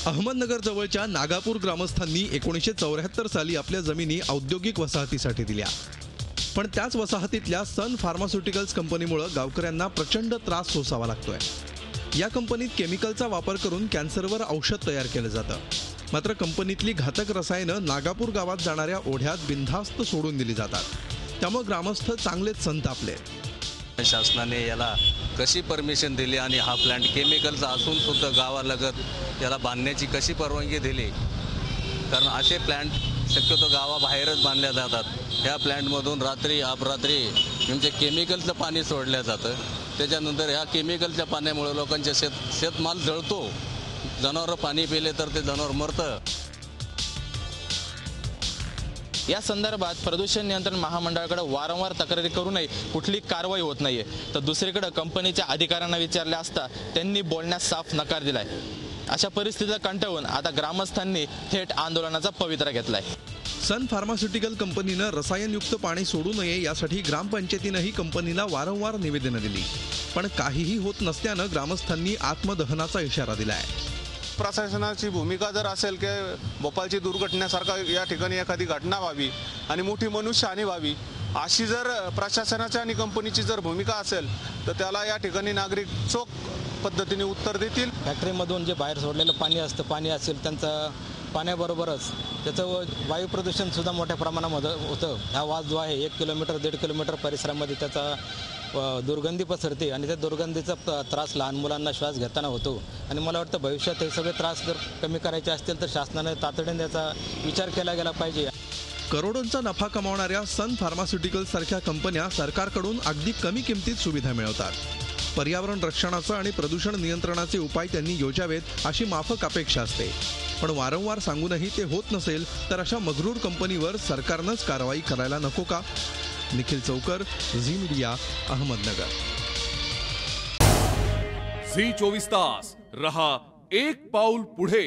अहमदनगर जवळच्या नागापूर ग्रामस्थांनी 1974 साली आपल्या जमिनी औद्योगिक वसाहतीसाठी दिल्या। पण त्याच वसाहतीतल्या सन फार्मास्युटिकल्स कंपनीमुळे गावकऱ्यांना प्रचंड त्रास सोसावा लागतोय। या कंपनीत केमिकलचा वापर करून कॅन्सरवर औषध तयार केलं जातं। मात्र कंपनीतली घातक रसायनं नागापूर गावात जाणाऱ्या ओढ्यात बिनधास्त सोडून दिली जातात। त्यामुळे ग्रामस्थ चांगलेच संतापले। शासनाने याला कशी परमिशन दिली आणि हा प्लांट केमिकलचा असून सुद्धा गावालगत याला बांधण्याची कशी परवानगी दिली? कारण असे प्लांट शक्यतो गावाबाहेरच बांधल्या जातात। ह्या प्लांटमधून रात्री अपरात्री म्हणजे केमिकलचं पाणी सोडलं जातं। त्याच्यानंतर ह्या केमिकलच्या पाण्यामुळे लोकांचे शेतमाल जळतो। जनावरं पाणी पिले तर ते जनावर मरतं। या संदर्भात प्रदूषण नियंत्रण महामंडळाकडे वारंवार तक्रारी करूनही कुठली कारवाई होत नाहीये। तर दुसरीकडे कंपनीच्या अधिकाऱ्यांना विचारले असता त्यांनी बोलण्यास साफ नकार दिलाय। अशा परिस्थितीला कंटाळून आता ग्रामस्थांनी थेट आंदोलनाचा पवित्रा घेतलाय। सन फार्मास्युटिकल कंपनीनं रसायनयुक्त पाणी सोडू नये यासाठी ग्रामपंचायतीनंही कंपनीला वारंवार निवेदनं दिली, पण काहीही होत नसल्यानं ग्रामस्थांनी आत्मदहनाचा इशारा दिलाय। प्रशासनाची भूमिका जर असेल की भोपाळची दुर्घटनेसारखा या ठिकाणी एखादी घटना व्हावी आणि मोठी मनुष्यहानी व्हावी, अशी जर प्रशासनाची आणि कंपनीची जर भूमिका असेल तर त्याला या ठिकाणी नागरिक चोख पद्धतीने उत्तर देतील। फॅक्टरीमधून जे बाहेर सोडलेलं पाणी असेल त्यांचं पाण्याबरोबरच त्याचं वायू प्रदूषण सुद्धा मोठ्या प्रमाणामध्ये होतं। हा वास जो आहे 1 किलोमीटर 1.5 किलोमीटर परिसरामध्ये त्याचा दुर्गंधी पसरते आणि त्या दुर्गंधीचा त्रास लहान मुलांना श्वास घेताना होतो। आणि मला वाटतं भविष्यात हे सगळे त्रास जर कमी करायचे असतील तर शासनाने तातडीने त्याचा विचार केला गेला पाहिजे। करोडोंचा नफा कमावणाऱ्या सन फार्मास्युटिकल्स सारख्या कंपन्या सरकारकडून अगदी कमी किमतीत सुविधा मिळवतात। पर्यावरण रक्षणाचं आणि प्रदूषण नियंत्रणाचे उपाय त्यांनी योजावेत अशी माफक अपेक्षा असते। पण वारंवार सांगूनही ते होत नसेल तर अशा मगरूर कंपनीवर सरकारनंच कारवाई करायला नको का? निखिल चौकर, झी मीडिया, अहमदनगर। झी 24 तास रहा एक पाऊल पुढे।